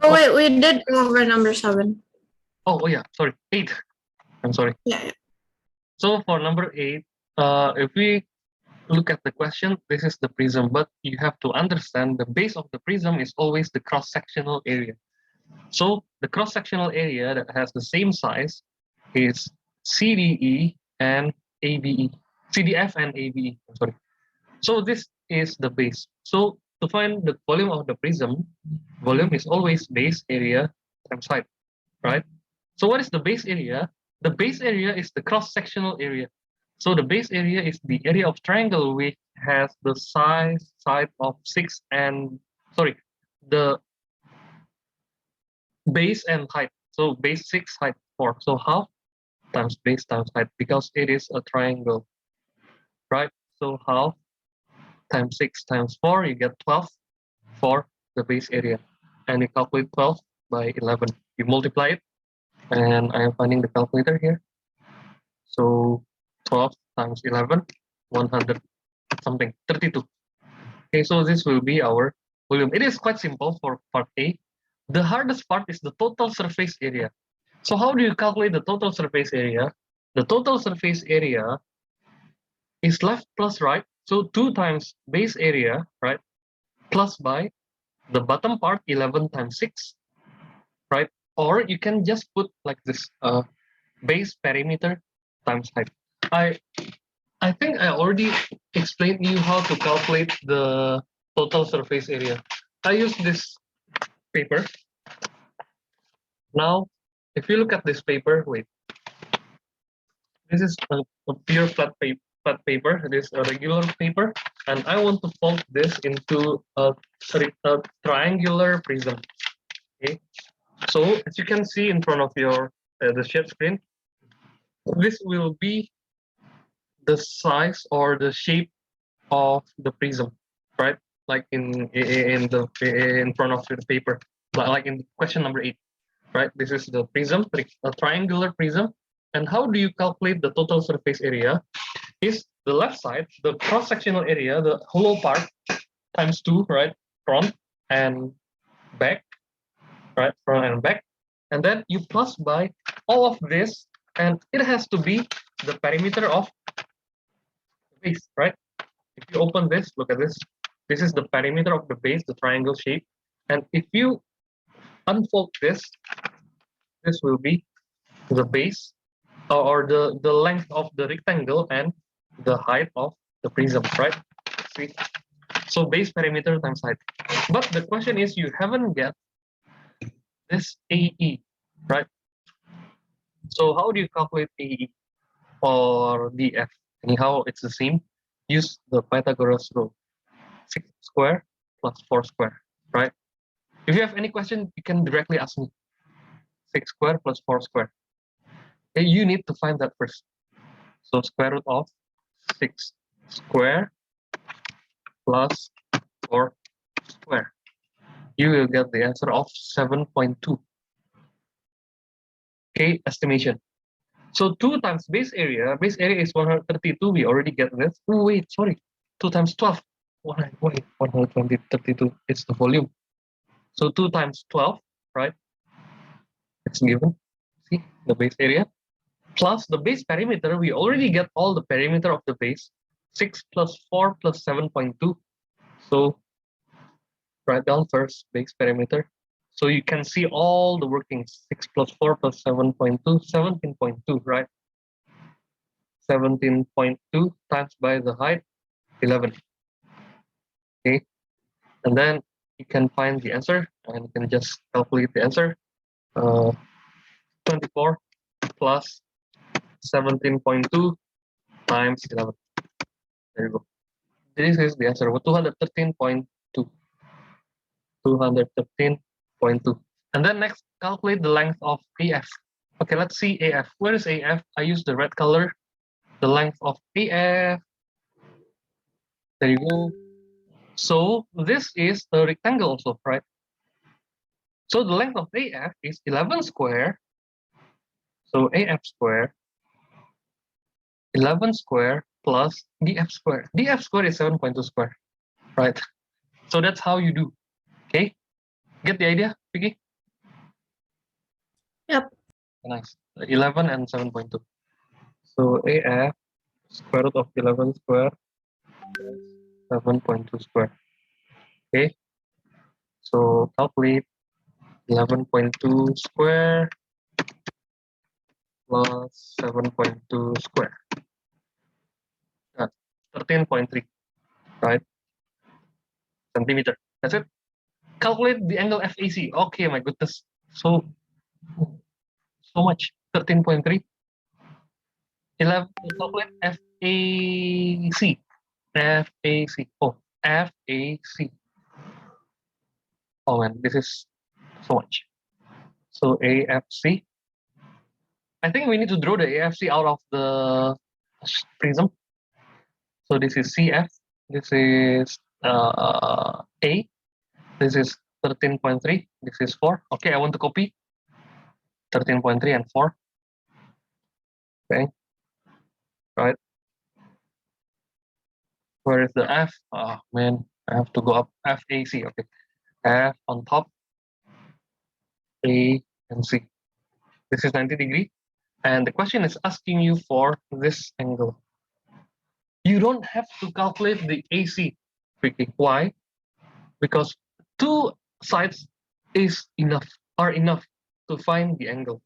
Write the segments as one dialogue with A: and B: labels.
A: Oh wait, we did cover number 7.
B: Oh yeah, sorry, 8. I'm sorry.
A: Yeah.
B: So for number 8, if we look at the question, this is the prism, but you have to understand the base of the prism is always the cross-sectional area. So the cross-sectional area that has the same size is CDE and ABE, CDF and ABE. Sorry. So this is the base. So to find the volume of the prism, volume is always base area times height, right? So what is the base area? The base area is the cross-sectional area. So the base area is the area of triangle which has the side of 6 and, sorry, the base and height. So base 6, height 4. So half times base times height because it is a triangle, right? So half times 6 times 4, you get 12 for the base area. And you calculate 12 by 11. You multiply it, and I am finding the calculator here. So 12 times 11, 100 something, 32. Okay, so this will be our volume. It is quite simple for part A. The hardest part is the total surface area. So how do you calculate the total surface area? The total surface area is left plus right. So 2 times base area, right? Plus by the bottom part, 11 times 6, right? Or you can just put like this, base perimeter times height. I think I already explained you how to calculate the total surface area. I use this paper. Now, if you look at this paper, wait. This is a pure flat paper. It is a regular paper, and I want to fold this into a triangular prism. Okay, so as you can see in front of your the shared screen, this will be the size or the shape of the prism, right? Like in front of the paper, like in question number 8, right? This is the prism, a triangular prism. And how do you calculate the total surface area? Is the left side, the cross-sectional area, the hollow part, times 2, right? Front and back, right? Front and back. And then you plus by all of this, and it has to be the perimeter of the base, right? If you open this, look at this. This is the perimeter of the base, the triangle shape. And if you unfold this, this will be the base or the length of the rectangle and the height of the prism, right? See? So base perimeter times height. But the question is, you haven't get this AE, right? So how do you calculate AE or DF? Anyhow, it's the same. Use the Pythagoras rule. 6 square plus 4 square, right? If you have any question, you can directly ask me. 6 square plus 4 square. Okay, you need to find that first. So square root of 6 square plus 4 square. You will get the answer of 7.2. Okay, estimation. So 2 times base area is 132. We already get this. Oh, wait, sorry. 2 times 12. Wait, 120, 32. It's the volume. So 2 times 12, right? It's given. See, the base area. Plus the base perimeter, we already get all the perimeter of the base. 6 plus 4 plus 7.2. So write down first base perimeter. So you can see all the workings. 6 plus 4 plus 7.2, 17.2, right? 17.2 times by the height, 11. Okay, and then you can find the answer, and you can just calculate the answer. 24 plus 17.2 times 11. There you go. This is the answer. 213.2. 213.2. And then next, calculate the length of AF. Okay, let's see AF. Where is AF? I use the red color. The length of AF. There you go. So this is a rectangle also, right? So the length of AF is 11 square. So AF square, 11 square plus DF square. DF square is 7.2 square, right? So that's how you do. Okay, get the idea, Vicky?
A: Yep.
B: Nice. 11 and 7.2. So AF square root of 11 square plus 7.2 square. Okay. So calculate 11.2 square plus 7.2 square. That's 13.3, right? Centimeter. That's it. Calculate the angle FAC. Okay, my goodness. So much. 13.3. 11. Calculate FAC. FAC. Oh, FAC. Oh man, this is so much. So AFC. I think we need to draw the AFC out of the prism. So this is CF. This is A. This is 13.3. This is 4. Okay, I want to copy 13.3 and 4. Okay, right. Where is the F? Oh man, I have to go up. FAC. Okay, F on top, A and C. This is 90 degree. And the question is asking you for this angle. You don't have to calculate the AC. Why? Because two sides are enough to find the angle.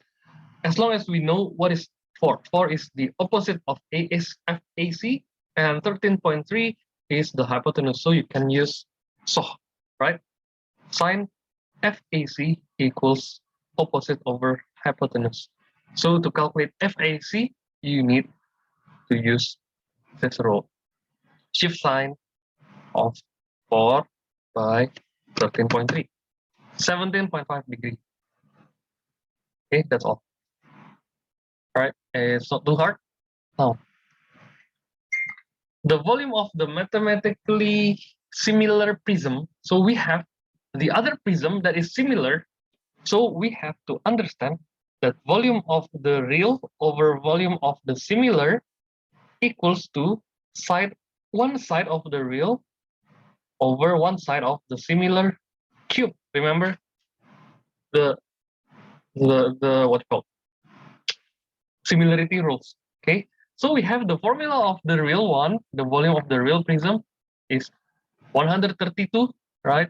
B: As long as we know what is 4. 4 is the opposite of FAC, and 13.3 is the hypotenuse. So you can use SOH, right? Sine FAC equals opposite over hypotenuse. So to calculate FAC, you need to use this rule. Shift sign of 4 by 13.3. 17.5 degree. Okay, that's all. All right, it's not too hard. Now, the volume of the mathematically similar prism. So we have the other prism that is similar. So we have to understand that volume of the real over volume of the similar equals to one side of the real over one side of the similar cube. Remember the what's called similarity rules. Okay, so we have the formula of the real one. The volume of the real prism is 132, right?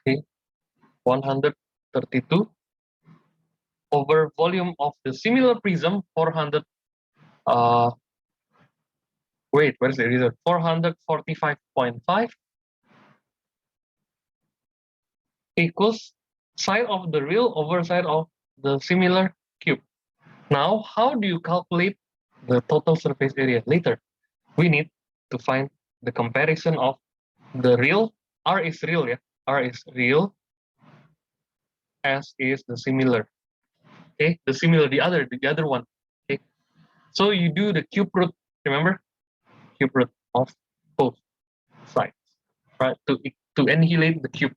B: Okay, 132 over volume of the similar prism 400. Wait, where's the result? 445.5 equals side of the real over side of the similar cube. Now, how do you calculate the total surface area? Later, we need to find the comparison of the real. R is real, yeah. R is real. S is the similar. Okay, the similar, the other one. Okay, so you do the cube root. Remember, cube root of both sides, right? To annihilate the cube.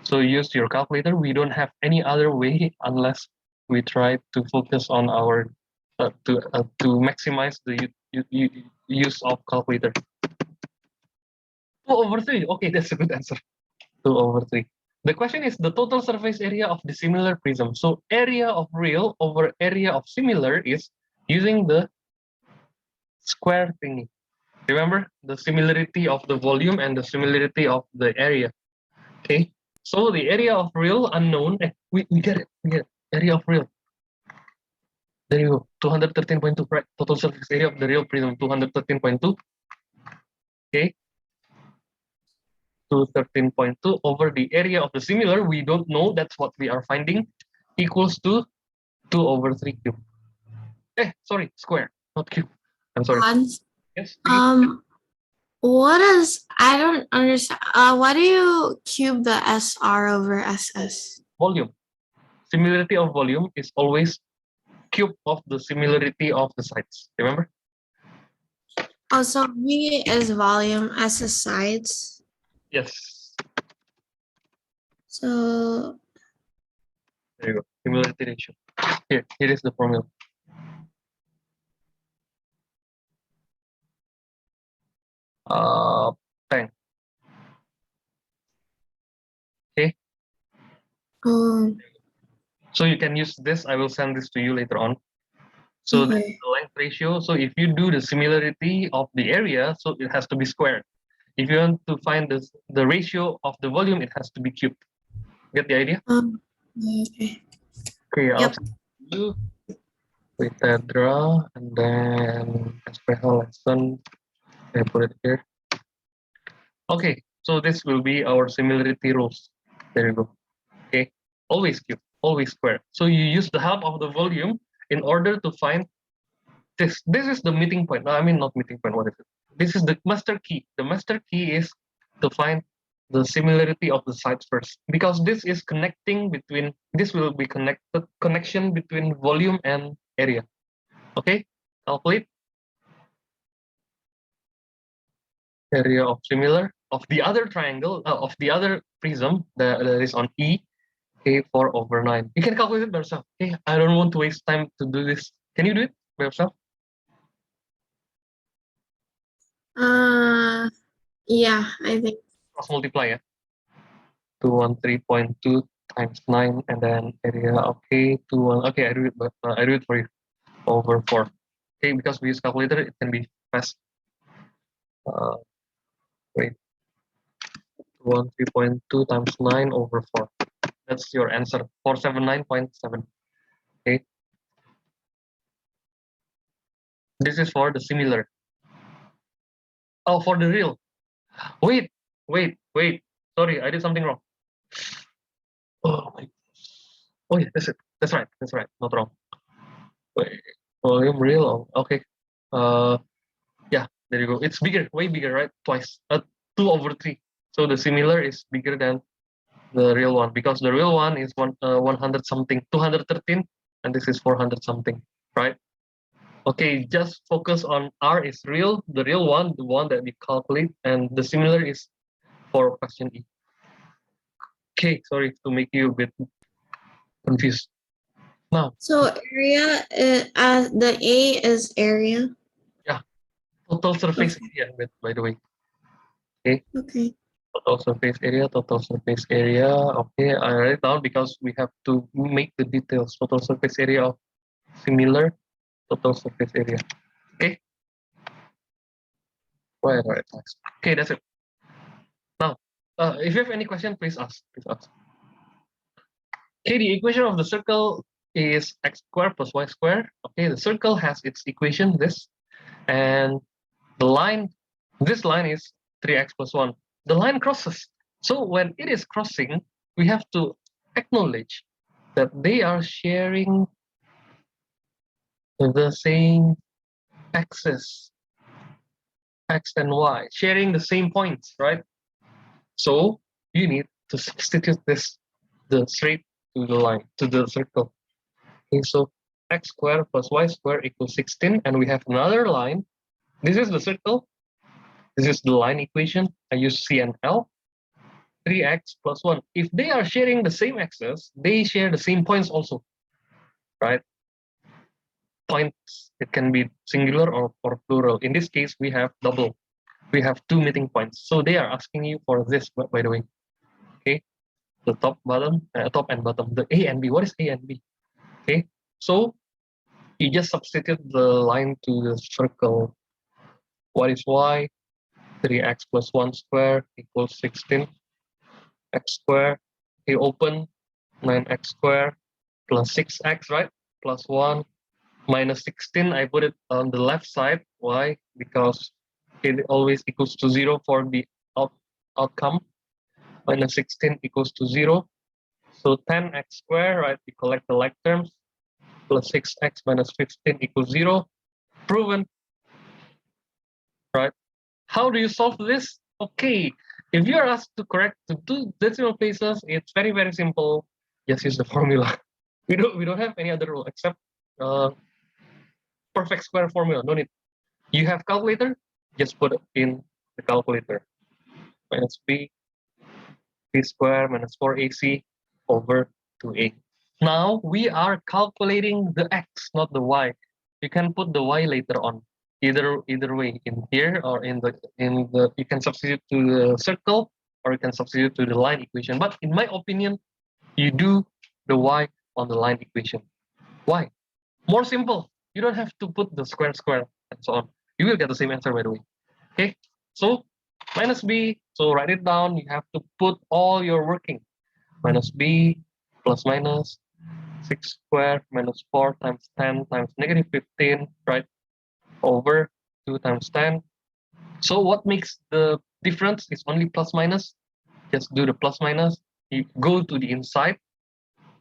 B: So use your calculator. We don't have any other way unless we try to focus on our to maximize the use of calculator. 2/3. Okay, that's a good answer. 2/3. The question is the total surface area of the similar prism. So area of real over area of similar is using the square thingy. Remember the similarity of the volume and the similarity of the area. Okay, so the area of real unknown. We get it. We get it. Area of real. There you go. 213.2. Right. Total surface area of the real prism. 213.2. Okay. 213.2 over the area of the similar. We don't know. That's what we are finding. Equals to 2/3 cube. Sorry, square, not cube. I'm sorry.
A: Hans,
B: Yes.
A: what is, I don't understand. Why do you cube the SR over SS?
B: Volume. Similarity of volume is always cube of the similarity of the sides. Remember?
A: Oh, so V is volume, S is sides.
B: Yes.
A: So
B: There you go. Similarity ratio. Here is the formula. Bang. Okay.
A: um,
B: So you can use this. I will send this to you later on. So this is
A: Okay.
B: the length ratio. So if you do the similarity of the area, so it has to be squared. If you want to find the ratio of the volume, it has to be cubed. Get the idea?
A: Okay.
B: Okay, I'll
A: Yep.
B: send you with that draw and then special lesson. I put it here. Okay, so this will be our similarity rules. There you go. Okay, always cube, always square. So you use the help of the volume in order to find this. This is the meeting point. No, I mean not meeting point. What is it? This is the master key. The master key is to find the similarity of the sides first, because this is connecting between. This will be connection between volume and area. Okay, calculate area of similar of the other triangle of the other prism that is on E. Okay, 4/9. You can calculate it by yourself. Okay, I don't want to waste time to do this. Can you do it by yourself?
A: Yeah, I think.
B: Cross multiply, yeah. 213.2 times 9, and then area. Okay, 21. Okay, I do it, but I do it for you over 4. Okay, because we use calculator, it can be fast. Wait, 213.2 times 9 over 4. That's your answer. 479.7. Okay, this is for the similar. Oh, for the real. Wait, wait. Sorry, I did something wrong. Oh my. Oh yeah, that's it. That's right. That's right. Not wrong. Wait, volume real. Okay. Uh, yeah. There you go. It's bigger, way bigger, right? Twice. 2/3. So the similar is bigger than the real one, because the real one is 100 something, 213, and this is 400 something, right? Okay. Just focus on R is real, the real one, the one that we calculate, and the similar is for question E. Okay. Sorry to make you a bit confused. Now,
A: So area, the A is area.
B: yeah, total surface
A: Okay.
B: area, by the way. Okay,
A: Okay.
B: total surface area. Okay, I write it down because we have to make the details. Total surface area of similar, total surface area. Okay, right, right, nice. Okay, that's it. Now, if you have any question, please ask. Please ask. Okay, the equation of the circle is x squared plus y squared. Okay, the circle has its equation, this, and the line, this line is 3x plus 1. The line crosses. So when it is crossing, we have to acknowledge that they are sharing the same axis, x and y, sharing the same points, right? So you need to substitute this the straight to the line, to the circle. Okay, so x squared plus y squared equals 16, and we have another line. This is the circle. This is the line equation. I use C and L. 3x plus 1. If they are sharing the same axis, they share the same points also, right? Points, it can be singular or plural. In this case, we have double. We have 2 meeting points. So they are asking you for this, by the way. Okay, the top, bottom, top and bottom. The A and B. What is A and B? Okay, so you just substitute the line to the circle. What is y? 3x plus 1 square equals 16. X square. You open 9x square plus 6x, right? Plus 1 minus 16. I put it on the left side. Why? Because it always equals to 0 for the outcome. Minus 16 equals to 0. So 10x squared, right? We collect the like terms. Plus 6x minus 15 equals 0. Proven, right? How do you solve this? Okay, if you are asked to correct to 2 decimal places, it's very, very simple. Just use the formula. We don't have any other rule except uh, perfect square formula. No need. You have calculator, just put it in the calculator. Minus b square minus 4ac over 2a. Now we are calculating the x, not the y. You can put the y later on. Either way, in here or in the you can substitute to the circle or you can substitute to the line equation. But in my opinion, you do the y on the line equation. Why? More simple. You don't have to put the square and so on. You will get the same answer, by the way. Okay, so minus b, so write it down. You have to put all your working. Minus b plus minus 6 squared minus 4 times 10 times negative 15, right? Over 2 times 10. So what makes the difference is only plus minus. Just do the plus minus. You go to the inside,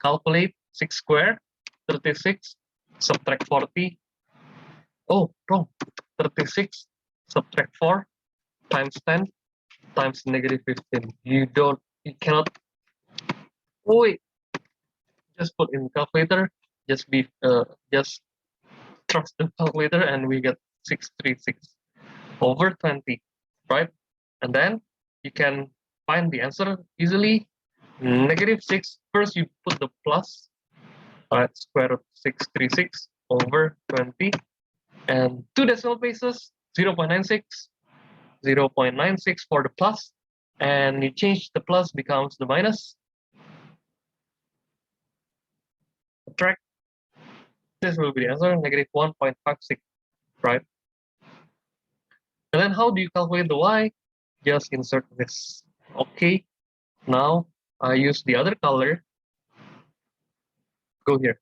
B: calculate 6 squared, 36, subtract 40. Oh, wrong. 36, subtract 4 times 10 times negative 15. You cannot, oh wait, just put in calculator, just trust the calculator and we get 636 over 20, right? And then you can find the answer easily. Negative 6, first you put the plus, square root 636 over 20, and 2 decimal places, 0.96, 0.96 for the plus, and you change the plus becomes the minus. Subtract. This will be the answer, negative 1.56, right? And then how do you calculate the y? Just insert this. Okay, now I use the other color. Go here.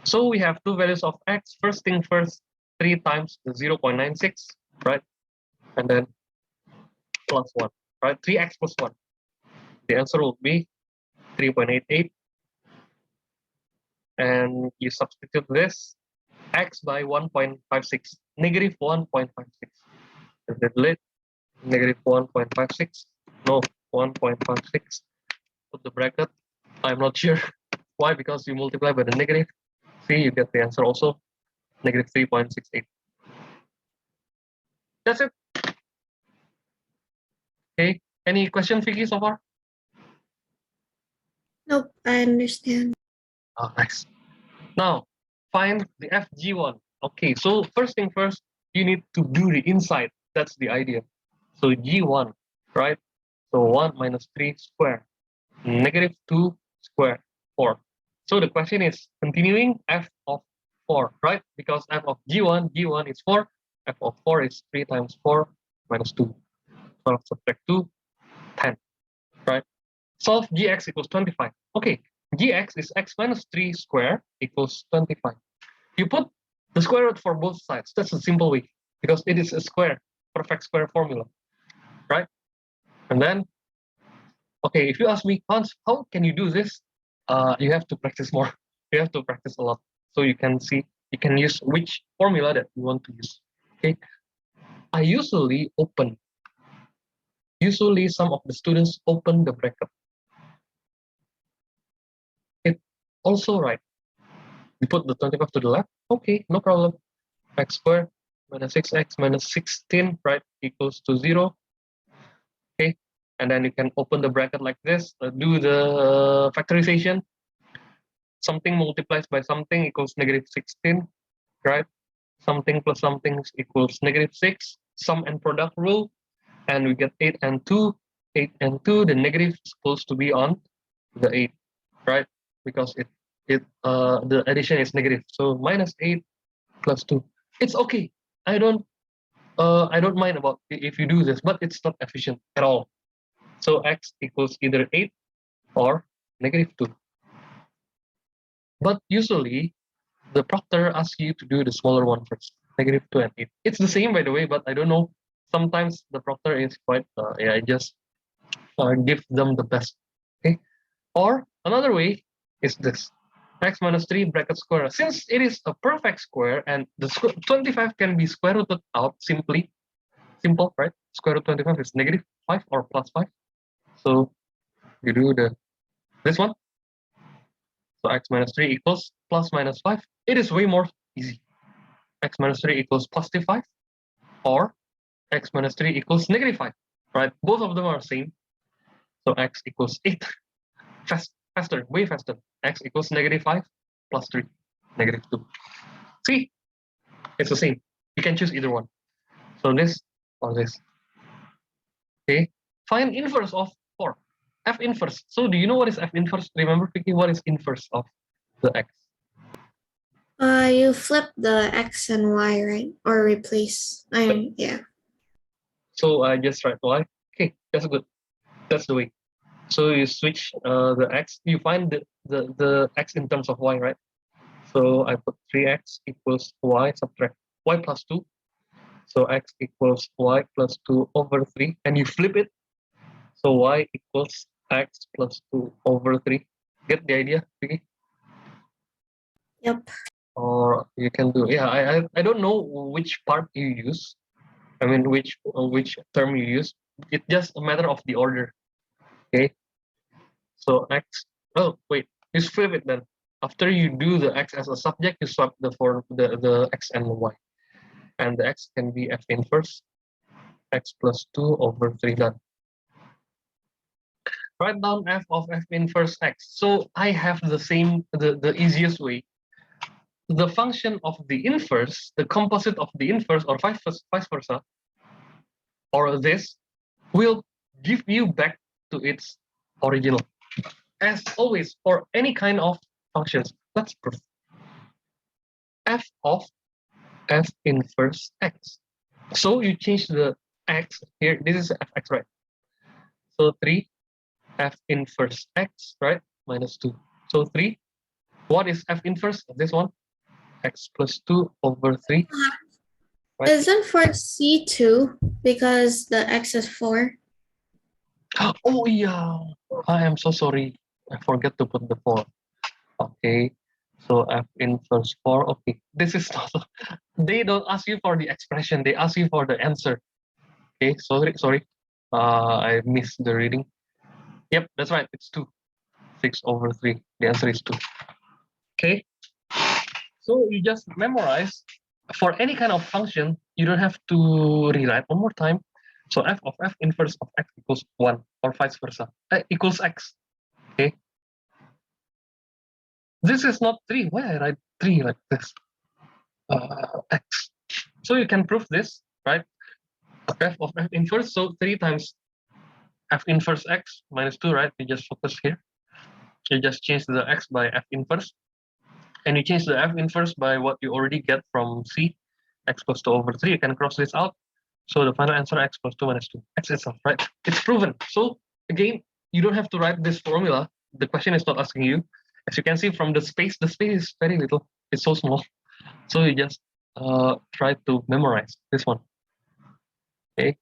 B: So we have two values of x. First thing first, 3 times the 0.96, right? And then plus 1, right? 3x plus 1. The answer will be 3.88. And you substitute this x by 1.56, negative 1.56. Is it lit? Negative 1.56. No, 1.56. Put the bracket. I'm not sure. Why? Because you multiply by the negative. See, you get the answer also. Negative 3.68. That's it. Okay. Any question, Vicky, so far?
A: Nope, I understand.
B: Oh, nice. Now, find the FG1. Okay, so first thing first, you need to do the inside. That's the idea. So G1, right? So 1 minus 3 squared, negative 2 squared, 4. So the question is continuing f of 4, right? Because f of G1 is 4, f of 4 is 3 times 4 minus 2. 12 subtract 2, 10, right? Solve Gx equals 25. Okay, Gx is x minus 3 squared equals 25. You put the square root for both sides. That's a simple way because it is a square, perfect square formula, right? And then, okay, if you ask me, Hans, how can you do this? You have to practice more. You have to practice a lot. So you can see, you can use which formula that you want to use. Okay, I usually some of the students open the bracket. It also right. We put the 25 to the left. Okay, no problem. X squared minus 6x minus 16, right, equals to 0. Okay, and then you can open the bracket like this, do the factorization. Something multiplies by something equals negative 16, right? Something plus something equals negative 6. Sum and product rule, and we get 8 and 2. 8 and 2, the negative is supposed to be on the 8, right? Because the addition is negative. So minus 8 plus 2. It's okay. I don't mind about if you do this, but it's not efficient at all. So x equals either 8 or negative 2. But usually, the proctor asks you to do the smaller one first, negative 2 and 8. It's the same, by the way, but I don't know. Sometimes the proctor is quite, I just give them the best. Okay. Or another way is this. X minus 3 bracket square. Since it is a perfect square and the 25 can be square rooted out simply, simple, right? Square root 25 is negative 5 or plus 5. So you do this one. So x minus 3 equals plus minus 5. It is way more easy. X minus 3 equals positive 5 or x minus 3 equals negative 5, right? Both of them are same. So x equals 8. Faster, way faster. X equals negative 5 plus 3, negative 2. See, it's the same. You can choose either one. So this or this. Okay. Find inverse of 4. F inverse. So do you know what is F inverse? Remember, Vicky, what is inverse of? the x?
A: You flip the x and y, right? Or replace. Yeah.
B: So I just write y. Okay, that's good. That's the way. So you switch the x. You find the x in terms of y, right? So I put 3x equals y, subtract y plus 2. So x equals y plus 2 over 3. And you flip it. So y equals x plus 2 over 3. Get the idea, Vicky?
A: Yep.
B: Or you can do, yeah, I don't know which part you use. I mean, which term you use. It's just a matter of the order. Okay. So x, oh, wait, you flip it then. After you do the x as a subject, you swap the x and the y. And the x can be f inverse, x plus 2 over 3 done. Write down f of f inverse x. So I have the easiest way. The function of the inverse, the composite of the inverse, or vice versa, or this, will give you back to its original. As always, for any kind of functions, let's prove f of f inverse x. So you change the x here. This is fx, right? So 3 f inverse x, right? Minus 2. So 3. What is f inverse? This one, x plus 2 over 3. Right?
A: Isn't for C2 because the x is 4?
B: Oh, yeah. I am so sorry. I forgot to put the 4. Okay. So f inverse 4. Okay. This is not. They don't ask you for the expression. They ask you for the answer. Okay. Sorry. I missed the reading. Yep, that's right. It's 2. 6 over 3. The answer is 2. Okay. So you just memorize for any kind of function. You don't have to rewrite one more time. So f of f inverse of x equals 1 or vice versa. Equals x. Okay. This is not 3. Why I write 3 like this? X. So you can prove this, right? F of f inverse. So 3 times f inverse x minus 2, right? You just focus here. You just change the x by f inverse. And you change the f inverse by what you already get from C, x plus 2 over 3. You can cross this out. So the final answer, x plus 2 minus 2. X itself, right? It's proven. So again, you don't have to write this formula. The question is not asking you. As you can see from the space is very little. It's so small. So you just try to memorize this one. Okay.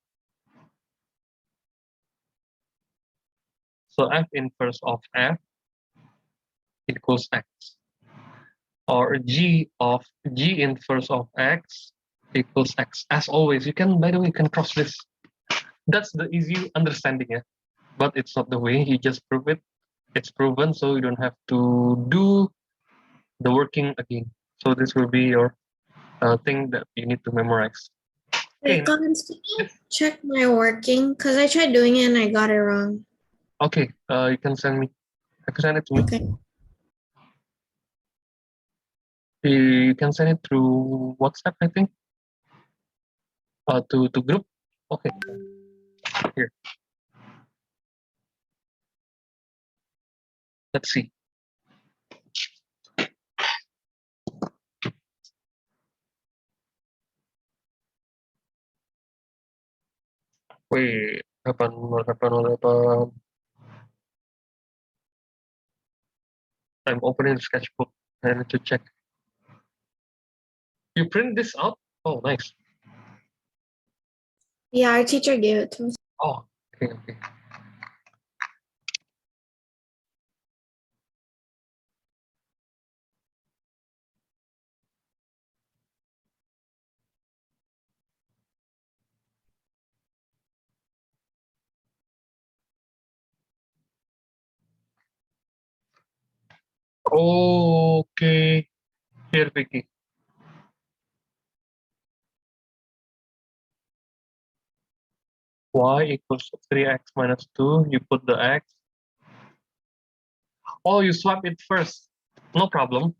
B: So f inverse of f equals x. Or g of g inverse of x equals x. As always, you can, by the way, you can cross this. That's the easy understanding, yeah. But it's not the way. You just prove it. It's proven, so you don't have to do the working again. So this will be your thing that you need to memorize. Okay.
A: Wait, Collins, can you check my working? Because I tried doing it and I got it wrong.
B: Okay. You can send me. You can send it to me.
A: Okay.
B: You can send it through WhatsApp, I think. To group. Okay. Here. Let's see. Wait. What happened? I'm opening the sketchbook. I need to check. You print this out? Oh, nice.
A: Yeah, our teacher gave it to us.
B: Oh, okay. Okay. Here, Vicky. Y equals 3x minus 2. You put the x. Oh, you swap it first. No problem.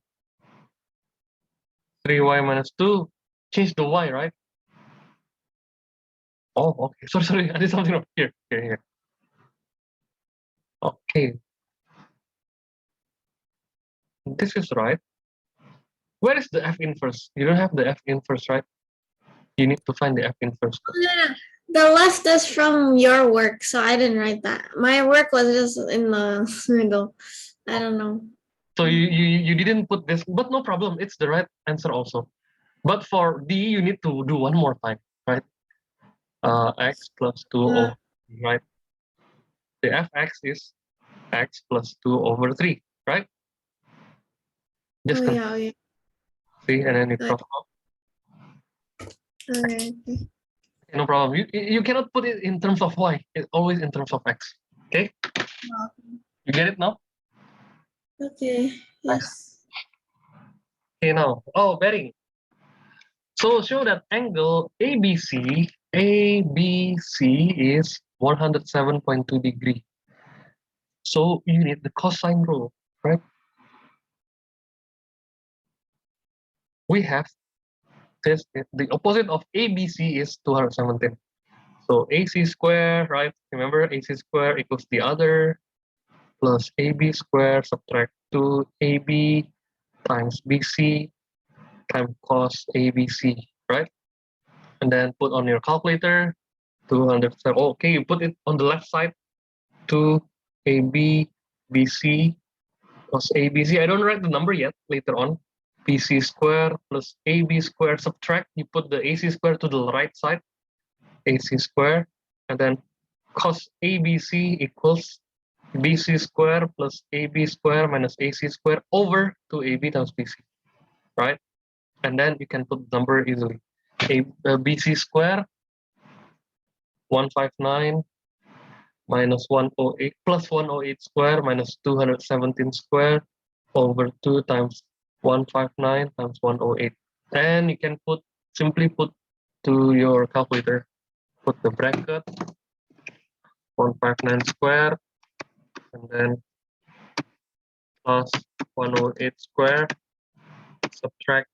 B: 3y minus 2. Change the y, right? Oh, okay. Sorry. I did something wrong. Here. Okay. This is right. Where is the F inverse? You don't have the F inverse, right? You need to find the F inverse.
A: Yeah. The left is from your work, so I didn't write that. My work was just in the middle. I don't know.
B: So you didn't put this, but no problem. It's the right answer also. But for D, you need to do one more time, right? X plus 2 over, right? The fx is x plus 2 over 3, right? Just
A: Oh yeah, oh yeah.
B: see, and then you
A: Good.
B: cross out.
A: Okay.
B: No problem. You cannot put it in terms of y. It's always in terms of x. Okay? You get it now?
A: Okay. Yes.
B: Okay, now. Oh, bearing. So show that angle ABC is 107.2 degree. So you need the cosine rule, right? We have this, the opposite of ABC is 217. So AC square, right? Remember AC square equals the other plus AB square subtract 2AB times BC times cos ABC, right? And then put on your calculator 200. Okay, you put it on the left side 2AB BC cos ABC. I don't write the number yet, later on. BC square plus AB square subtract. You put the AC square to the right side, AC square, and then cos ABC equals BC square plus AB square minus AC square over 2AB times BC, right? And then you can put the number easily. BC square 159 minus 108 plus 108 square minus 217 square over 2 times 159 times 108. And you can simply put to your calculator, put the bracket 159 square and then plus 108 square subtract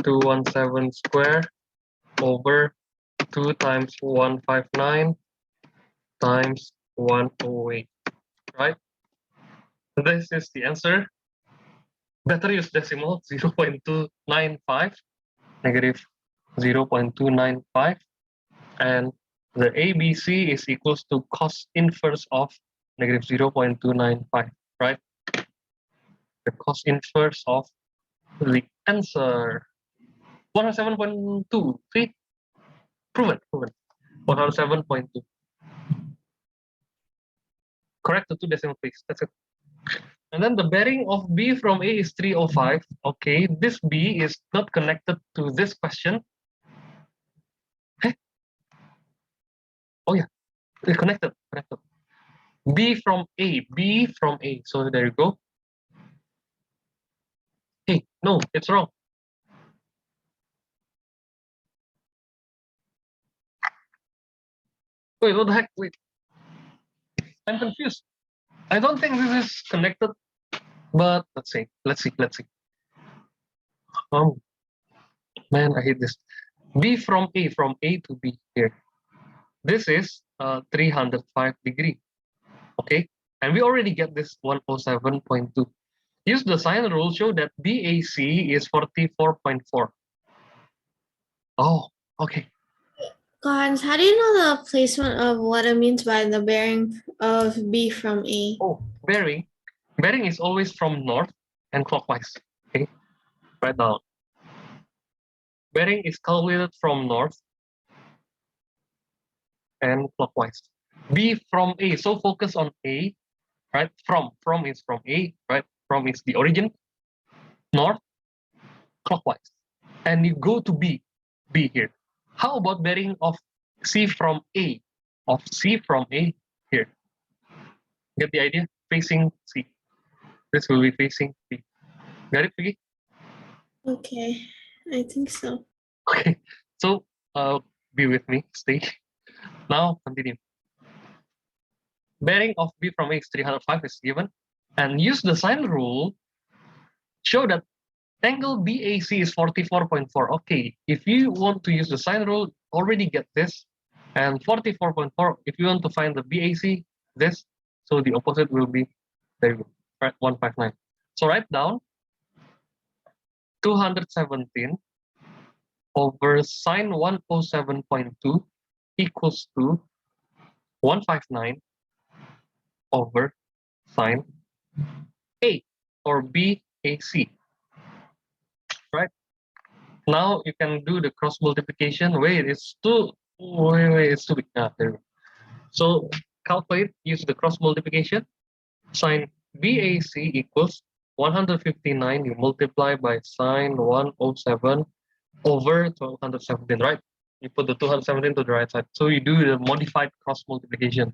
B: 217 square over 2 times 159 times 108, right? This is the answer. Better use decimal 0.295, negative 0.295, and the ABC is equals to cos inverse of negative 0.295, right? The cos inverse of the answer 107.2. See? Proven. 107.2. Correct the two decimal place. That's it. And then the bearing of B from A is 305. Okay, this B is not connected to this question. Hey. Oh yeah, it's connected. B from A. So there you go. Hey, no, it's wrong. Wait, what the heck? Wait, I'm confused. I don't think this is connected, but let's see. Man, I hate this. B from A to B here. This is 305 degree. Okay, and we already get this 107.2. Use the sine rule, show that BAC is 44.4. Oh, okay.
A: Hans, how do you know the placement of what it means by the bearing of B from A?
B: Oh, bearing is always from north and clockwise. Okay, write down. Bearing is calculated from north and clockwise. B from A, so focus on A, right? From is from A, right? From is the origin, north, clockwise. And you go to B here. How about bearing of C from A? Of C from A here. Get the idea? Facing C. This will be facing B. Got it, Vicky?
A: Okay, I think so.
B: Okay. So be with me. Stay. Now continue. Bearing of B from A is 305 is given. And use the sine rule. Show that angle BAC is 44.4. Okay, if you want to use the sine rule, already get this. And 44.4, if you want to find the BAC, this. So the opposite will be, there you go, right? 159. So write down 217 over sine 107.2 equals to 159 over sine A or BAC, right? Now you can do the cross multiplication. Wait, it's too. Wait, it's too big. There we go. So calculate, use the cross multiplication. Sine BAC equals 159. You multiply by sine 107 over 217, right? You put the 217 to the right side. So you do the modified cross multiplication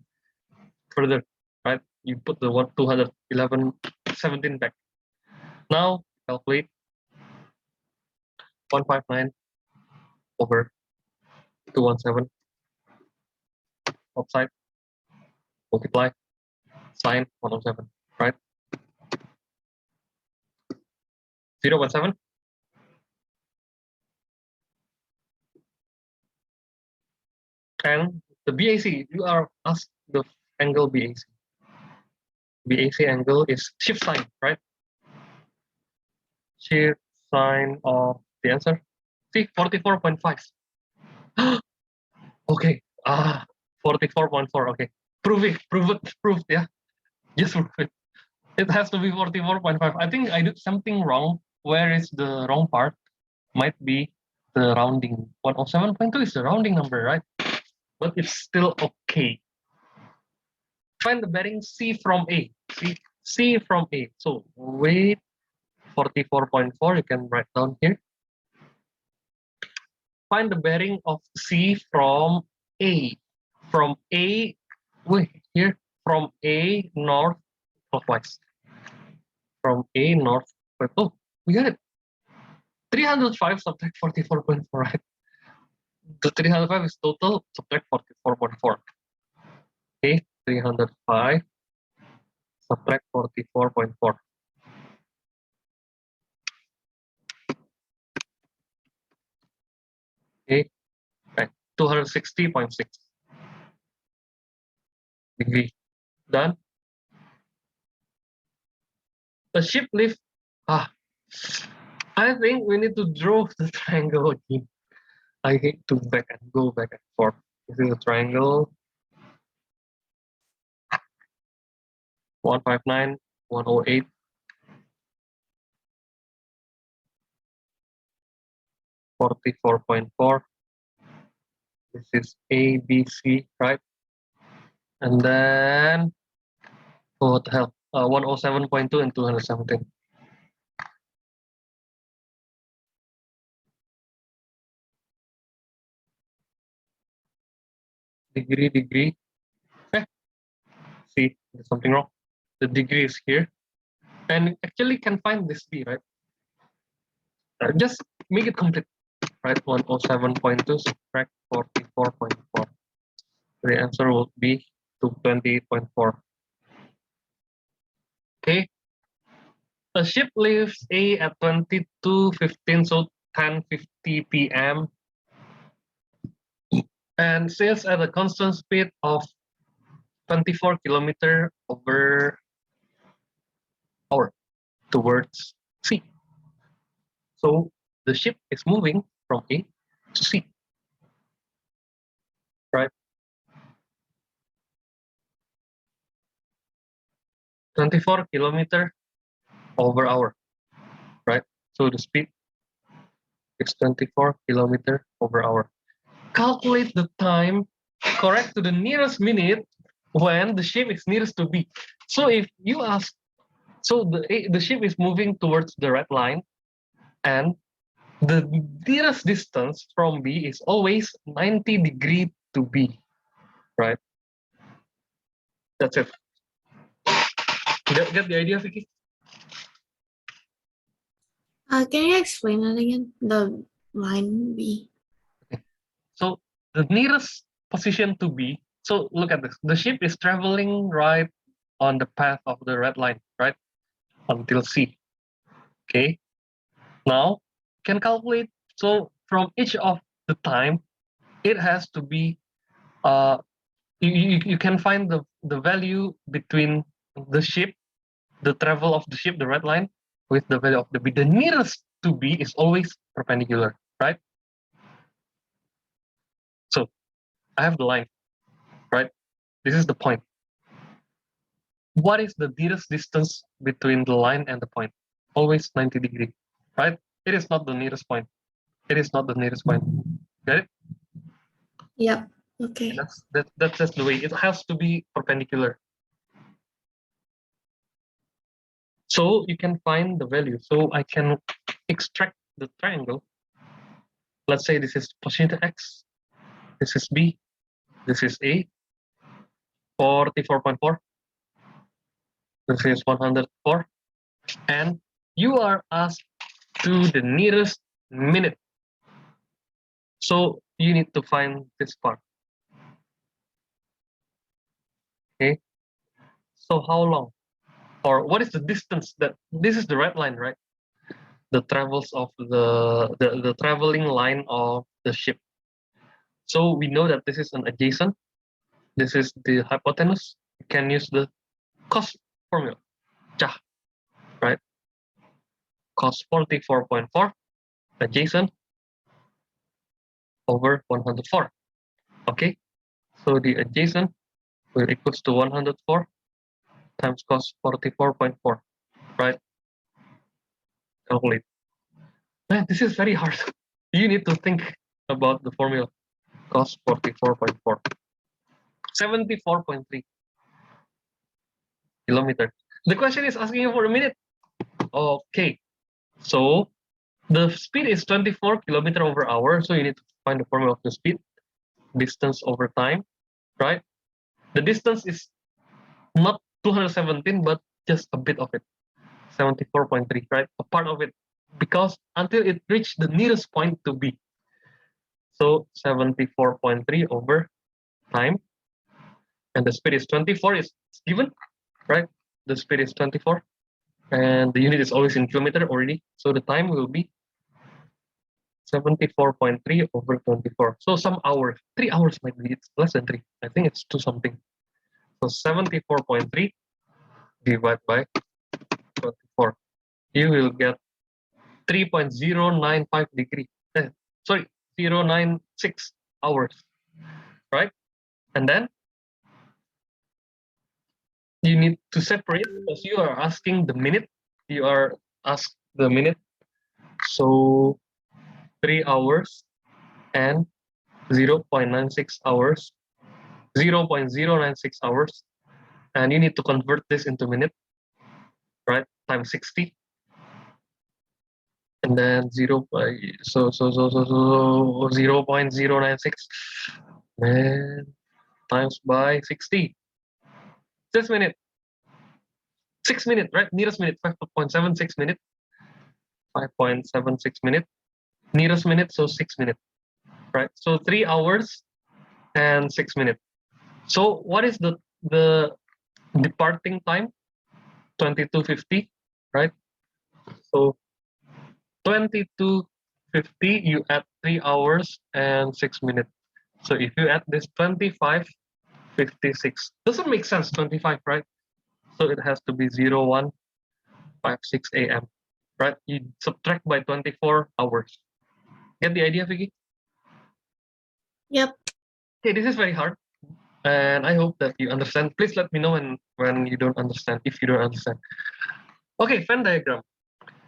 B: further, right? You put the 211, 17 back. Now calculate 159 over 217 outside, multiply sine 107, right? 0.7. And the BAC, you are asked the angle BAC. BAC angle is shift sign, right? Shift sign of the answer. See, 44.5. Okay. 44.4. Okay. Prove it. Prove it. Yeah. Just prove it. It has to be 44.5. I think I did something wrong. Where is the wrong part? Might be the rounding. 107.2 is the rounding number, right? But it's still okay. Find the bearing C from A. C from A. So wait, 44.4, you can write down here. Find the bearing of C from A. From A, wait, here, from A north clockwise. From A north, oh, we got it. 305 subtract 44.4, right? The 305 is total, subtract 44.4. Okay, 305 subtract 44.4. Okay, right, 260.6 degree. Done. The ship lift. I think we need to draw the triangle again. I hate to go back and forth. This is a triangle. 159, 108. 44.4. This is A, B, C, right? And then, oh, what the hell? 107.2 and 217. Degree. See, there's something wrong. The degree is here. And actually can find this B, right? Just make it complete, right? 107.2 subtract 44.4. The answer will be 228.4. Okay. The ship leaves A at 22:15, so 10:50 p.m. and sails at a constant speed of 24 kilometer over hour towards C. So the ship is moving from A to C, right? 24 kilometer over hour, right? So the speed is 24 kilometer over hour. Calculate the time correct to the nearest minute when the ship is nearest to B. So if you ask, so the ship is moving towards the red line, and the nearest distance from B is always 90 degree to B, right? That's it. Get the idea, Vicky?
A: Can you explain that again? The line B.
B: Okay. So the nearest position to B, so look at this. The ship is traveling right on the path of the red line, right? Until C. Okay. Now, can calculate. So from each of the time, it has to be, you can find the value between the ship, the travel of the ship, the red line, with the value of the b. The nearest to b is always perpendicular, right? So I have the line, right? This is the point. What is the nearest distance between the line and the point? Always 90 degrees, right? It is not the nearest point. It is not the nearest point. Get it?
A: Yep. Okay.
B: That's just the way. It has to be perpendicular. So you can find the value. So I can extract the triangle. Let's say this is position x, this is b, this is a, 44.4, this is 104, and you are asked to the nearest minute. So you need to find this part. Okay. So how long? Or what is the distance that this is the red line, right? The travels of the traveling line of the ship. So we know that this is an adjacent. This is the hypotenuse. You can use the cos formula. Jah, right? Cos 44.4 adjacent over 104. Okay. So the adjacent will equals to 104 times cos 44.4, right? Calculate. Man, this is very hard. You need to think about the formula. Cos 44.4. 74.3 kilometer. The question is asking you for a minute. Okay. So the speed is 24 kilometer over hour. So you need to find the formula of the speed. Distance over time, right? The distance is not 217, but just a bit of it. 74.3, right? A part of it. Because until it reached the nearest point to B. So 74.3 over time. And the speed is 24 is given, right? The speed is 24. And the unit is always in kilometer already. So the time will be 74.3 over 24. So some hours, 3 hours might be it's less than 3. I think it's 2 something. So 74.3 divided by 24. You will get 3.095 degree. Sorry, 096 hours, right? And then you need to separate because you are asking the minute. You are asked the minute. So 3 hours and 0.96 hours, 0.096 hours. And you need to convert this into minute, right? Times 60. And then 0.096 and times by 60. 6 minute. 6 minute, right? Nearest minute, 5.76 minute. 5.76 minute. Nearest minute, so 6 minutes, right? So 3 hours and 6 minutes. So what is the departing time? 22:50, right? So 22:50, you add 3 hours and 6 minutes. So if you add this 25:56, doesn't make sense, 25, right? So it has to be 0156 a.m., right? You subtract by 24 hours. Get the idea, Vicky?
A: Yep.
B: Okay, this is very hard, and I hope that you understand. Please let me know when you don't understand, if you don't understand. Okay, Venn diagram.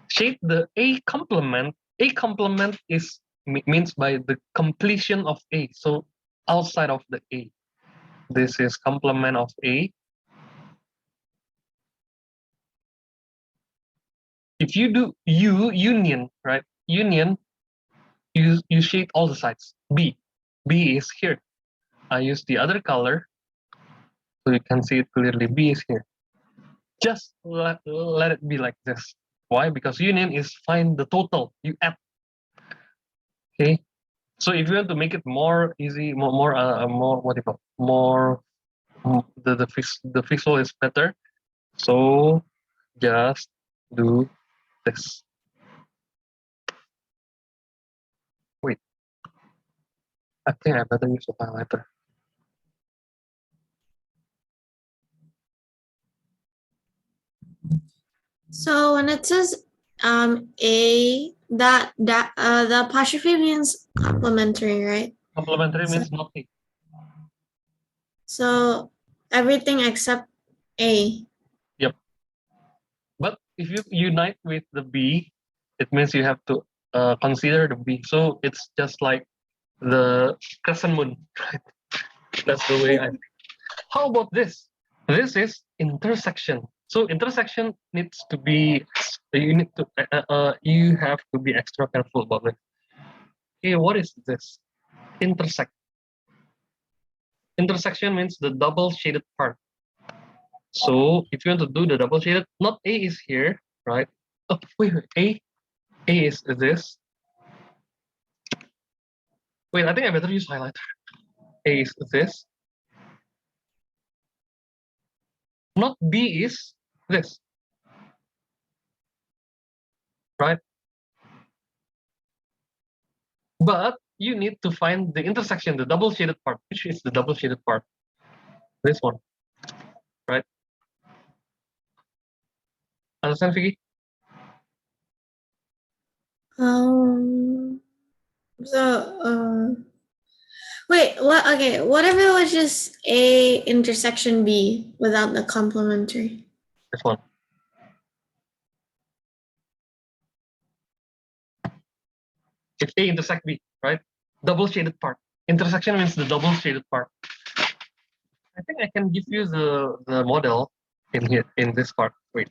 B: Shape the A complement. A complement is means by the completion of A. So outside of the A. This is complement of A. If you do union, right? Union, you shape all the sides. B. B is here. I use the other color so you can see it clearly. B is here. Just let it be like this. Why? Because union is find the total. You add. Okay. So if you want to make it more easy, more what do you call more the visual is better. So just do this. Wait, I think I better use a highlighter.
A: So when it says A the apostrophe means complementary, right?
B: Complementary
A: So,
B: means not A.
A: so everything except A.
B: Yep. But if you unite with the B, it means you have to consider the B. So it's just like the crescent moon, right? That's the way I think. How about this? This is intersection. So intersection needs to be, you have to be extra careful about it. Okay, what is this? Intersect. Intersection means the double shaded part. So if you want to do the double shaded, not A is here, right? Oh, wait, A is this. Wait, I think I better use highlighter. A is this. Not B is this, right? But you need to find the intersection, the double shaded part. Which is the double shaded part? This one, right? Understand, Figgy?
A: Um. So, wait. What? Okay. What if it was just A intersection B without the complementary?
B: This one. It's A intersect B, right? Double shaded part. Intersection means the double shaded part. I think I can give you the model in here, in this part. Wait.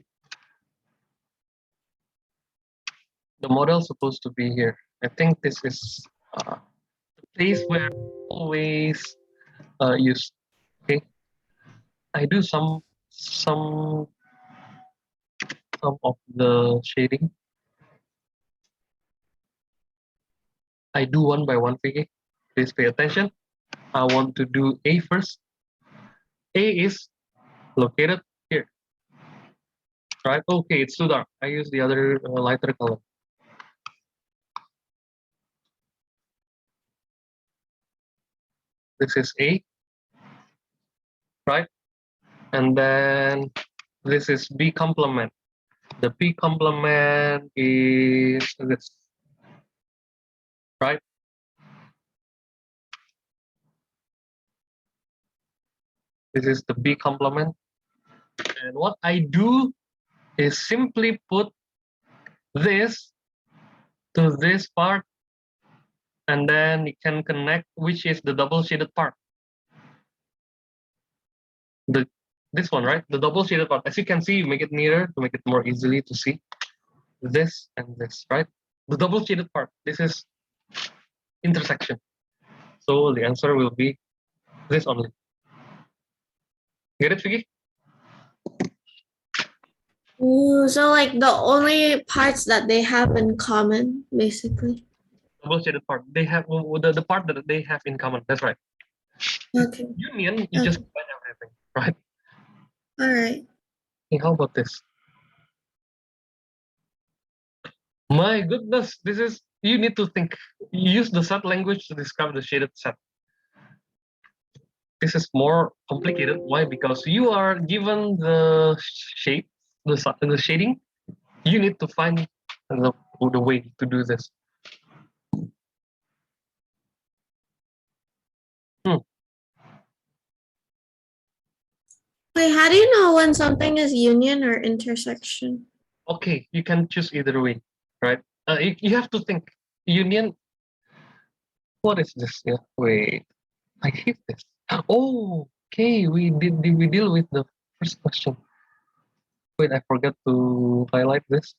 B: The model is supposed to be here. I think this is the place where always use. Okay. I do some of the shading. I do one by one, Figgy. Please pay attention. I want to do A first. A is located here, right? Okay, it's too dark. I use the other lighter color. This is A, right? And then this is B complement. The B complement is this, right? This is the B complement. And what I do is simply put this to this part, and then you can connect which is the double shaded part. This one, right? The double shaded part. As you can see, you make it nearer to make it more easily to see. This and this, right? The double shaded part. This is intersection. So the answer will be this only. Get it, Figgy?
A: Ooh, so like the only parts that they have in common, basically.
B: Double shaded part. They have the part that they have in common. That's right.
A: Okay.
B: Union, you just
A: Okay.
B: combine everything, right?
A: All right.
B: Hey, how about this? My goodness, this is, you need to think. Use the set language to describe the shaded set. This is more complicated. Why? Because you are given the shape, the shading. You need to find the way to do this.
A: Wait, how do you know when something is union or intersection?
B: Okay, you can choose either way, right? You have to think. Union. What is this? Yeah, wait. I hate this. Oh, okay. We deal with the first question. Wait, I forgot to highlight this.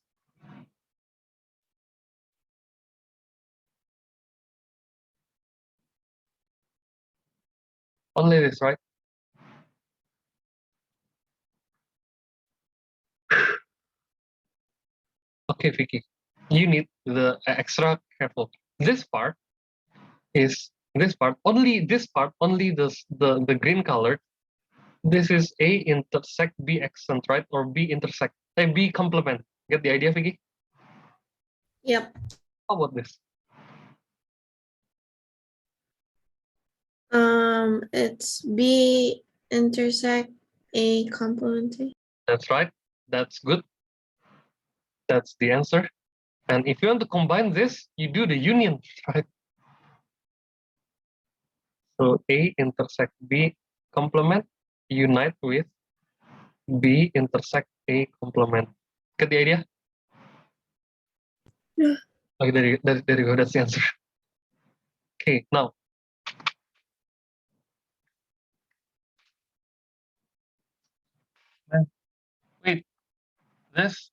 B: Only this, right? Okay, Vicky. You need the extra careful. This part is this part. Only this part. Only the green color. This is A intersect B accent, right? Or B intersect. B complement. Get the idea, Vicky?
A: Yep.
B: How about this?
A: It's B intersect A complementary.
B: That's right. That's good. That's the answer. And if you want to combine this, you do the union, right? So A intersect B complement, unite with B intersect A complement. Get the idea?
A: Yeah.
B: Okay, there you go. That's the answer. Okay, now. Wait, this.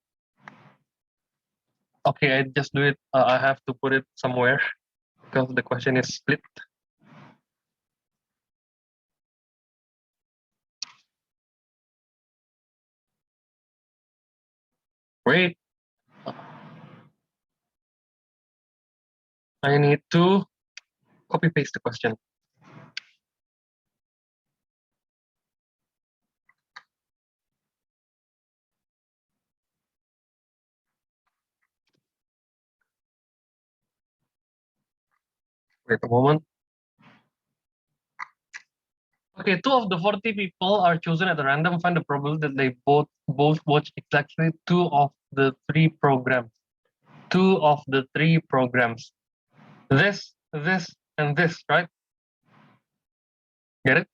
B: Okay, I just do it. I have to put it somewhere because the question is split. Wait, I need to copy paste the question. Wait a moment. Okay, 2 of the 40 people are chosen at random. Find the probability that they both watch exactly 2 of the 3 programs. 2 of the 3 programs. This, and this, right? Get it?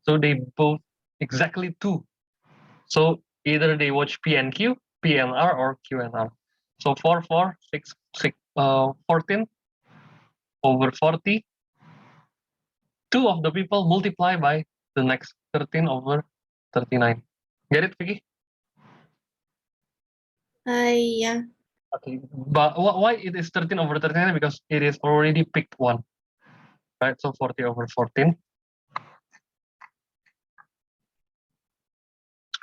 B: So they both exactly 2. So either they watch P and Q, P and R, or Q and R. So 4, 4, 6, 14 over 40. 2 of the people multiply by the next 13 over 39. Get it, Vicky?
A: Yeah.
B: Okay, but why it is 13 over 39? Because it is already picked one, right? So 40 over 14.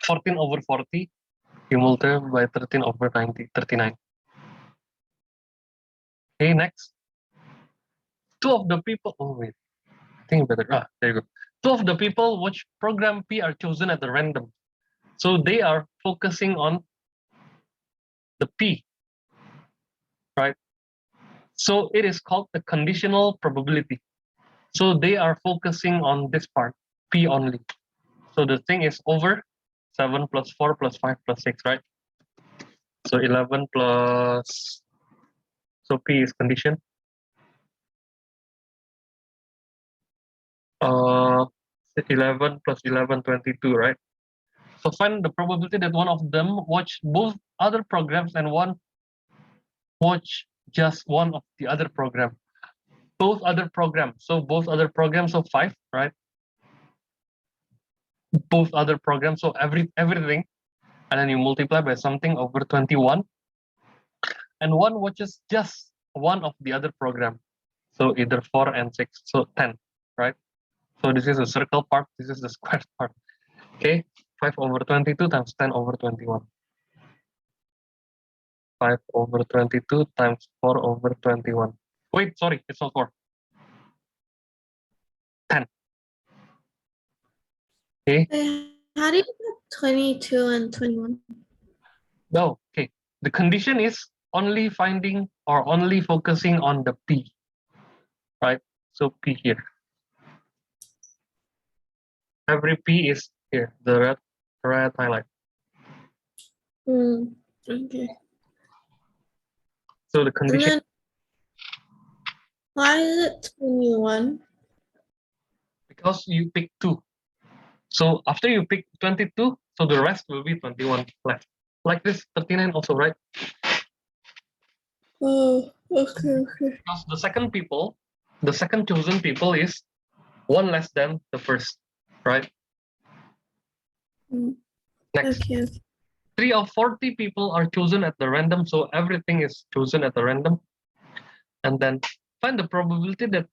B: 14 over 40, you multiply by 13 over 39. Okay, next. 2 of the people, oh wait, I think better, there you go. 2 of the people which program P are chosen at the random. So they are focusing on the P, right? So it is called the conditional probability. So they are focusing on this part, P only. So the thing is over 7 plus 4 plus 5 plus 6, right? So 11 plus, so P is condition. 11 plus 11, 22, right? So find the probability that one of them watch both other programs and one watch just one of the other program. Both other programs. So both other programs of 5, right? Both other programs. So everything, and then you multiply by something over 21, and one watches just one of the other program. So either 4 and 6, so 10, right? So this is a circle part, this is the square part. Okay, 5 over 22 times 10 over 21. 5 over 22 times 4 over 21. Wait, sorry, it's not 4. 10. Okay.
A: How do you get 22 and 21?
B: No, okay. The condition is only finding or only focusing on the P, right? So P here. Every P is here, the red highlight.
A: Okay.
B: So the condition.
A: And then why is it 21?
B: Because you pick 2. So after you pick 22, so the rest will be 21 left. Like this 39 also, right?
A: Oh, okay.
B: Because the second chosen people is 1 less than the first, right? Next.
A: Okay.
B: 3 of 40 people are chosen at the random, so everything is chosen at the random. And then find the probability that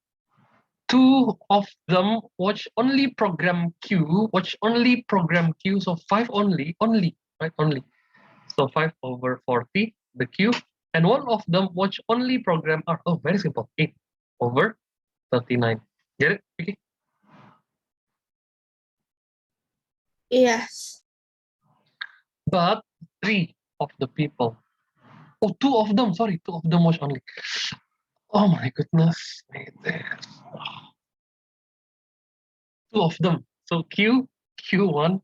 B: 2 of them watch only program Q, so 5 only, right? Only. So 5 over 40, the Q, and one of them watch only program R. Oh, very simple. 8 over 39. Get it, Vicky?
A: Yes.
B: But 3 of the people. Oh, 2 of them. Sorry, 2 of them watch only. Oh my goodness. 2 of them. So Q1,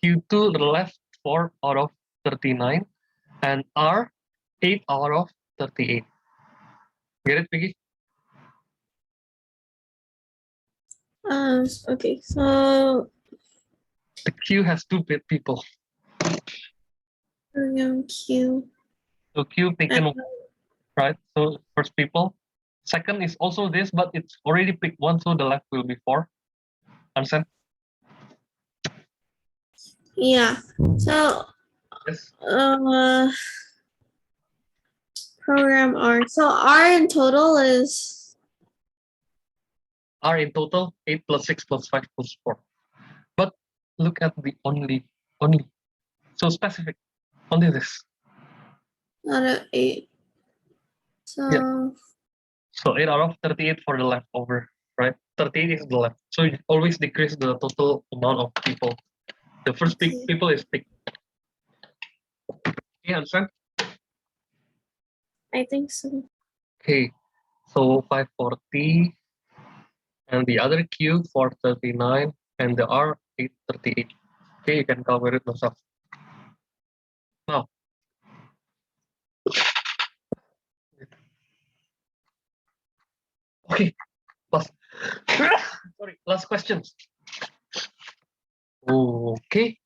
B: Q2 left 4 out of 39. and R 8 out of 38. Get it, Vicky?
A: Okay, so
B: The Q has two people.
A: program Q.
B: So Q taken, right? So first people. Second is also this, but it's already picked one, so the left will be 4. Understand?
A: Yeah. So
B: Yes.
A: program R. So R in total is
B: R in total 8 plus 6 plus 5 plus 4. But look at the only. So specific. Only this.
A: not a 8. So
B: Yeah. So 8 out of 38 for the leftover, right? 38 is the left. So you always decrease the total amount of people. The first
A: okay.
B: people is picked. You understand?
A: I think so.
B: Okay. So 540 and the other Q 439 and the R 838. Okay, you can cover it yourself. Now, okay, last sorry, last questions. Okay,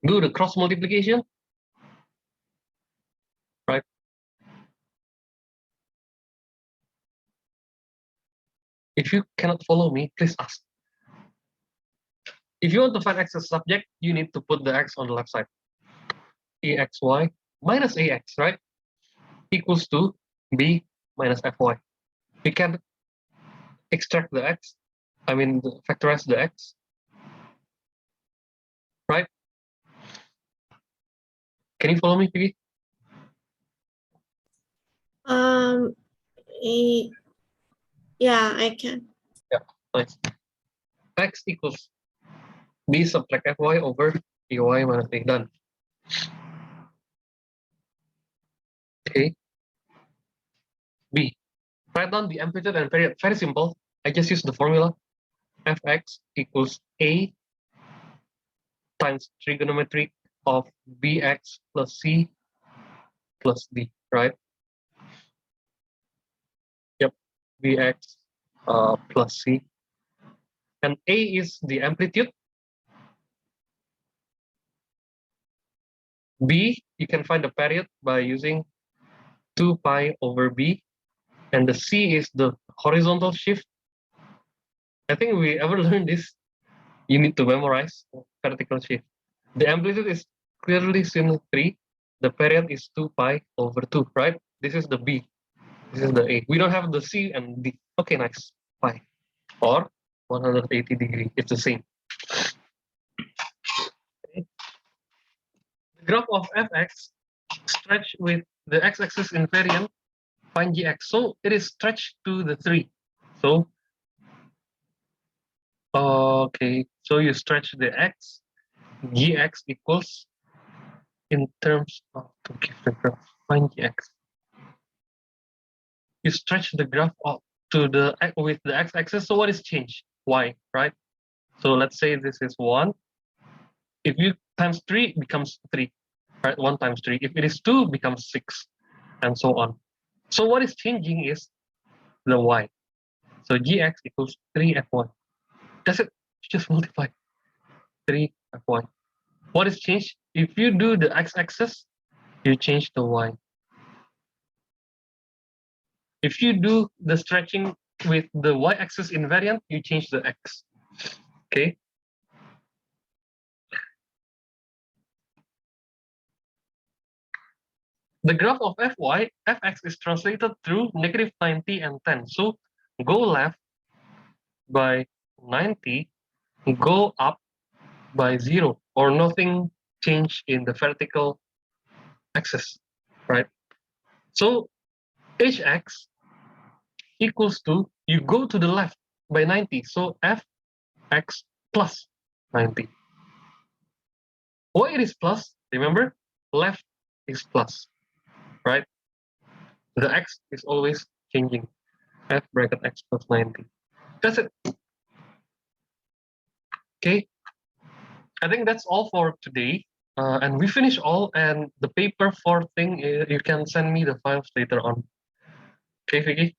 B: do the cross multiplication, right? If you cannot follow me, please ask. If you want to find x as a subject, you need to put the x on the left side. Axy minus ax, right? Equals to b minus fy. We can extract the x, factorize the x, right? Can you follow me, Piggy?
A: A, yeah, I can.
B: Yeah, nice. X equals b subtract fy over by minus a. Done. Okay. B. Write down the amplitude and period. Very simple. I just use the formula. Fx equals a times trigonometric of bx plus c plus d, right? Yep, bx plus c. And a is the amplitude. B, you can find the period by using 2 pi over b. And the c is the horizontal shift. I think we ever learned this. You need to memorize vertical shift. The amplitude is clearly symmetry. The period is 2 pi over 2, right? This is the B. This is the A. We don't have the C and D. Okay, nice. Pi. Or 180 degree. It's the same. Okay. The graph of fx stretched with the x-axis invariant, find gx. So it is stretched to the 3. So, okay. So you stretch the x. Gx equals in terms of, to give the graph, find gx. You stretch the graph up to the with the x-axis. So what is changed? Y, right? So let's say this is 1. If you times 3, it becomes 3, right? 1 times 3. If it is 2, it becomes 6, and so on. So what is changing is the y. So gx equals 3fy. That's it. Just multiply 3fy. What is changed? If you do the x-axis, you change the y. If you do the stretching with the y-axis invariant, you change the x. Okay. The graph of fx is translated through negative 90 and 10. So go left by 90, go up by 0, or nothing change in the vertical axis, right? So hx equals to, you go to the left by 90, so fx plus 90. Why it is plus? Remember, left is plus, right? The x is always changing. F bracket x plus 90. That's it. Okay. I think that's all for today. And we finish all, and the paper 4 thing, you can send me the files later on. Okay, Vicky?